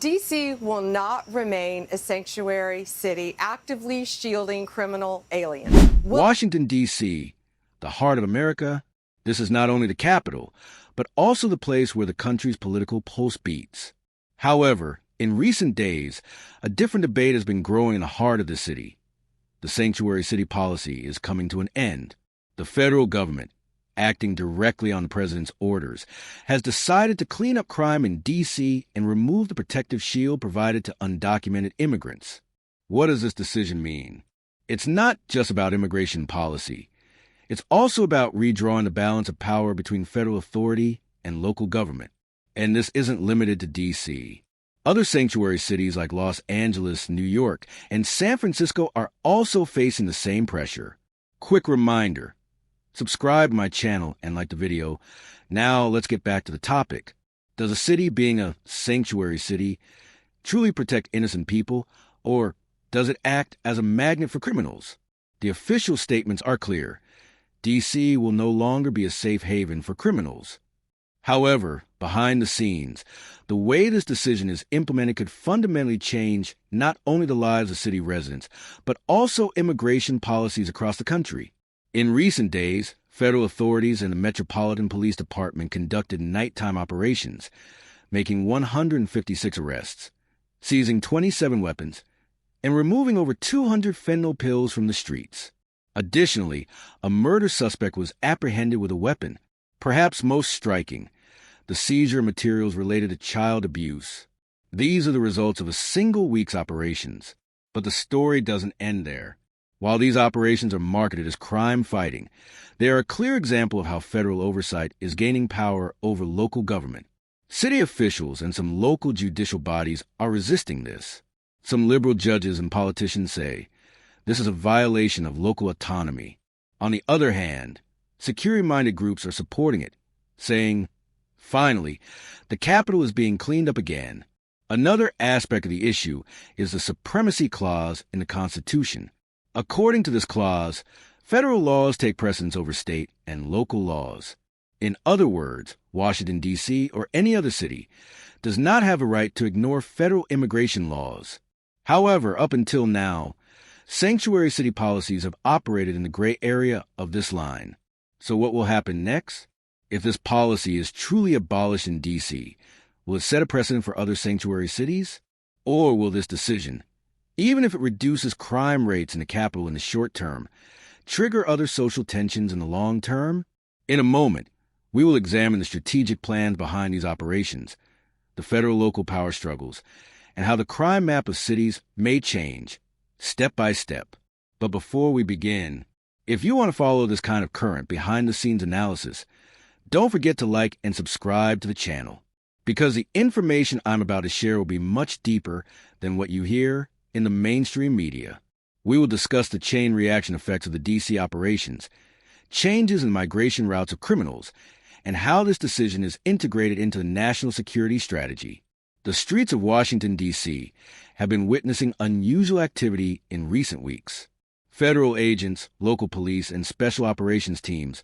D.C. will not remain a sanctuary city actively shielding criminal aliens. Washington, D.C., the heart of America, this is not only the capital, but also the place where the country's political pulse beats. However, in recent days, a different debate has been growing in the heart of the city. The sanctuary city policy is coming to an end. The federal government, acting directly on the president's orders, has decided to clean up crime in D.C. and remove the protective shield provided to undocumented immigrants. What does this decision mean? It's not just about immigration policy. It's also about redrawing the balance of power between federal authority and local government. And this isn't limited to D.C. Other sanctuary cities like Los Angeles, New York, and San Francisco are also facing the same pressure. Quick reminder, subscribe to my channel and like the video. Now let's get back to the topic. Does a city being a sanctuary city truly protect innocent people, or does it act as a magnet for criminals? The official statements are clear. D.C. will no longer be a safe haven for criminals. However, behind the scenes, the way this decision is implemented could fundamentally change not only the lives of city residents, but also immigration policies across the country. In recent days, federal authorities and the Metropolitan Police Department conducted nighttime operations, making 156 arrests, seizing 27 weapons, and removing over 200 fentanyl pills from the streets. Additionally, a murder suspect was apprehended with a weapon. Perhaps most striking, the seizure of materials related to child abuse. These are the results of a single week's operations. But the story doesn't end there. While these operations are marketed as crime fighting, they are a clear example of how federal oversight is gaining power over local government. City officials and some local judicial bodies are resisting this. Some liberal judges and politicians say this is a violation of local autonomy. On the other hand, security-minded groups are supporting it, saying, finally, the Capitol is being cleaned up again. Another aspect of the issue is the supremacy clause in the Constitution. According to this clause, federal laws take precedence over state and local laws. In other words, Washington, D.C., or any other city does not have a right to ignore federal immigration laws. However, up until now, sanctuary city policies have operated in the gray area of this line. So what will happen next? If this policy is truly abolished in D.C., will it set a precedent for other sanctuary cities? Or will this decision, even if it reduces crime rates in the capital in the short term, trigger other social tensions in the long term? In a moment, we will examine the strategic plans behind these operations, the federal-local power struggles, and how the crime map of cities may change, step by step. But before we begin, if you want to follow this kind of current behind-the-scenes analysis, don't forget to like and subscribe to the channel, because the information I'm about to share will be much deeper than what you hear in the mainstream media. We will discuss the chain reaction effects of the D.C. operations, changes in migration routes of criminals, and how this decision is integrated into the national security strategy. The streets of Washington, D.C. have been witnessing unusual activity in recent weeks. Federal agents, local police, and special operations teams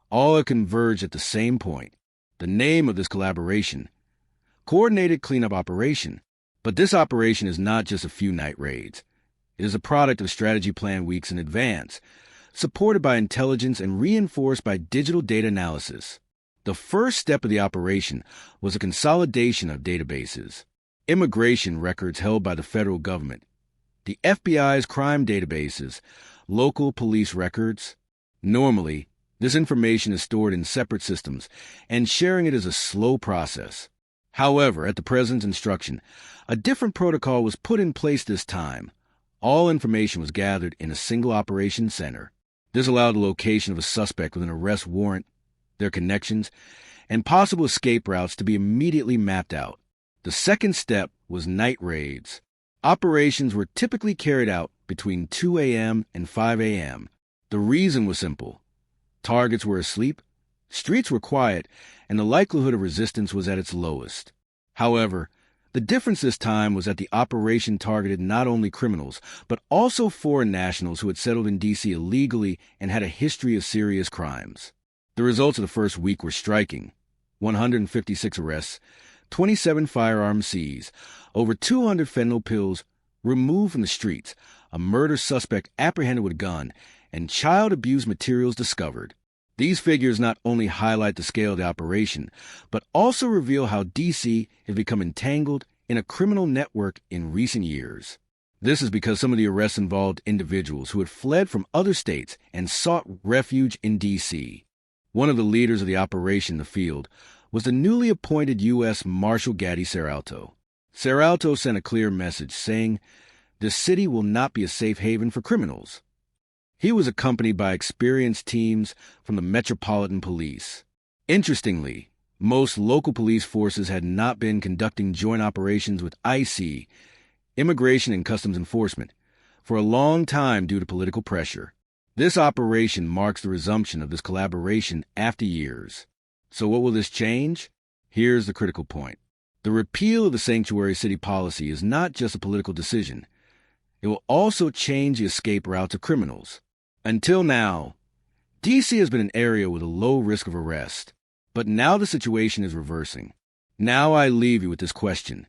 all have converged at the same point. The name of this collaboration, Coordinated Cleanup Operation. But this operation is not just a few night raids. It is a product of strategy planned weeks in advance, supported by intelligence and reinforced by digital data analysis. The first step of the operation was a consolidation of databases, immigration records held by the federal government, the FBI's crime databases, local police records. Normally, this information is stored in separate systems, and sharing it is a slow process. However, at the president's instruction, a different protocol was put in place this time. All information was gathered in a single operations center. This allowed the location of a suspect with an arrest warrant, their connections, and possible escape routes to be immediately mapped out. The second step was night raids. Operations were typically carried out between 2 a.m. and 5 a.m. The reason was simple. Targets were asleep, streets were quiet, and the likelihood of resistance was at its lowest. However, the difference this time was that the operation targeted not only criminals, but also foreign nationals who had settled in D.C. illegally and had a history of serious crimes. The results of the first week were striking. 156 arrests, 27 firearms seized, over 200 fentanyl pills removed from the streets, a murder suspect apprehended with a gun, and child abuse materials discovered. These figures not only highlight the scale of the operation, but also reveal how D.C. has become entangled in a criminal network in recent years. This is because some of the arrests involved individuals who had fled from other states and sought refuge in D.C. One of the leaders of the operation in the field was the newly appointed U.S. Marshal Gaddy Serralto. Serralto sent a clear message saying, "The city will not be a safe haven for criminals." He was accompanied by experienced teams from the Metropolitan Police. Interestingly, most local police forces had not been conducting joint operations with IC, Immigration and Customs Enforcement, for a long time due to political pressure. This operation marks the resumption of this collaboration after years. So what will this change? Here's the critical point. The repeal of the sanctuary city policy is not just a political decision. It will also change the escape routes of criminals. Until now, D.C. has been an area with a low risk of arrest, but now the situation is reversing. Now I leave you with this question.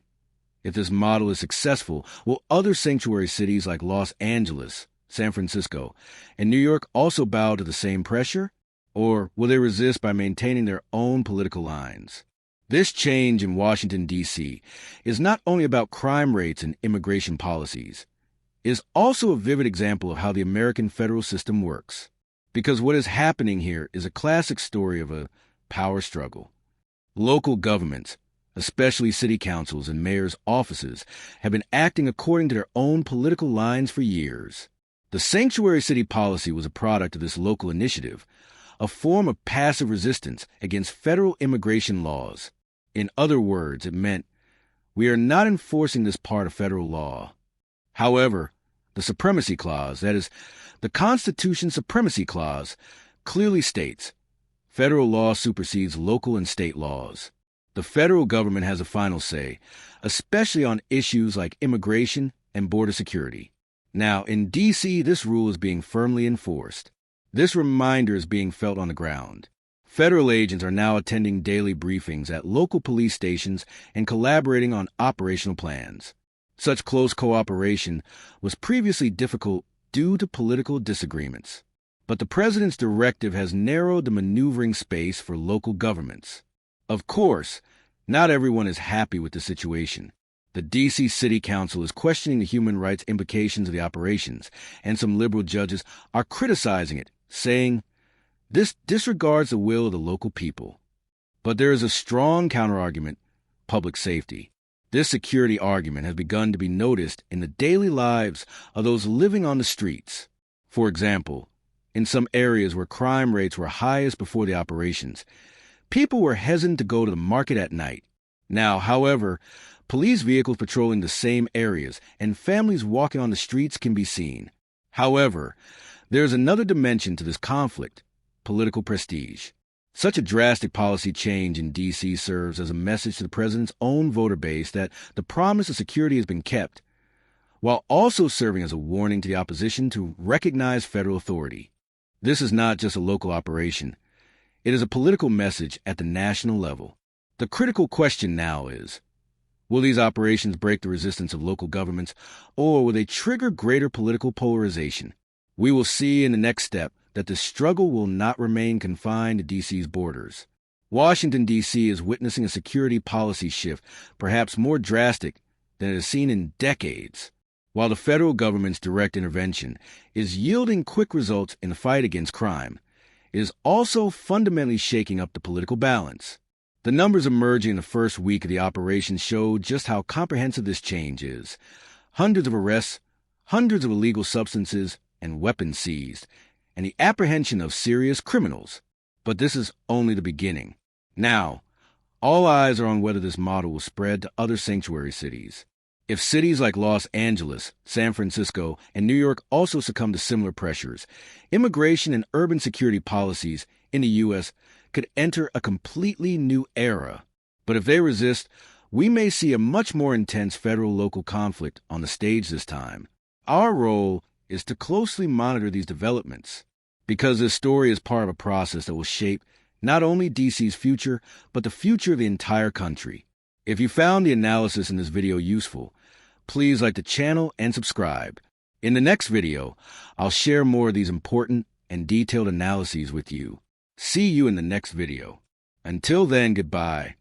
If this model is successful, will other sanctuary cities like Los Angeles, San Francisco, and New York also bow to the same pressure? Or will they resist by maintaining their own political lines? This change in Washington, D.C. is not only about crime rates and immigration policies. It is also a vivid example of how the American federal system works. Because what is happening here is a classic story of a power struggle. Local governments, especially city councils and mayors' offices, have been acting according to their own political lines for years. The sanctuary city policy was a product of this local initiative, a form of passive resistance against federal immigration laws. In other words, it meant, we are not enforcing this part of federal law. However, the Supremacy Clause, that is, the Constitution's Supremacy Clause, clearly states, federal law supersedes local and state laws. The federal government has a final say, especially on issues like immigration and border security. Now, in D.C., this rule is being firmly enforced. This reminder is being felt on the ground. Federal agents are now attending daily briefings at local police stations and collaborating on operational plans. Such close cooperation was previously difficult due to political disagreements. But the president's directive has narrowed the maneuvering space for local governments. Of course, not everyone is happy with the situation. The D.C. City Council is questioning the human rights implications of the operations, and some liberal judges are criticizing it, saying, this disregards the will of the local people. But there is a strong counterargument, public safety. This security argument has begun to be noticed in the daily lives of those living on the streets. For example, in some areas where crime rates were highest before the operations, people were hesitant to go to the market at night. Now, however, police vehicles patrolling the same areas and families walking on the streets can be seen. However, there is another dimension to this conflict, political prestige. Such a drastic policy change in D.C. serves as a message to the president's own voter base that the promise of security has been kept, while also serving as a warning to the opposition to recognize federal authority. This is not just a local operation. It is a political message at the national level. The critical question now is, will these operations break the resistance of local governments, or will they trigger greater political polarization? We will see in the next step that the struggle will not remain confined to D.C.'s borders. Washington, D.C. is witnessing a security policy shift perhaps more drastic than it has seen in decades. While the federal government's direct intervention is yielding quick results in the fight against crime, it is also fundamentally shaking up the political balance. The numbers emerging in the first week of the operation show just how comprehensive this change is. Hundreds of arrests, hundreds of illegal substances and weapons seized, and the apprehension of serious criminals. But this is only the beginning. Now, all eyes are on whether this model will spread to other sanctuary cities. If cities like Los Angeles, San Francisco, and New York also succumb to similar pressures, immigration and urban security policies in the U.S. could enter a completely new era. But if they resist, we may see a much more intense federal-local conflict on the stage this time. Our role is to closely monitor these developments, because this story is part of a process that will shape not only D.C.'s future, but the future of the entire country. If you found the analysis in this video useful, please like the channel and subscribe. In the next video, I'll share more of these important and detailed analyses with you. See you in the next video. Until then, goodbye.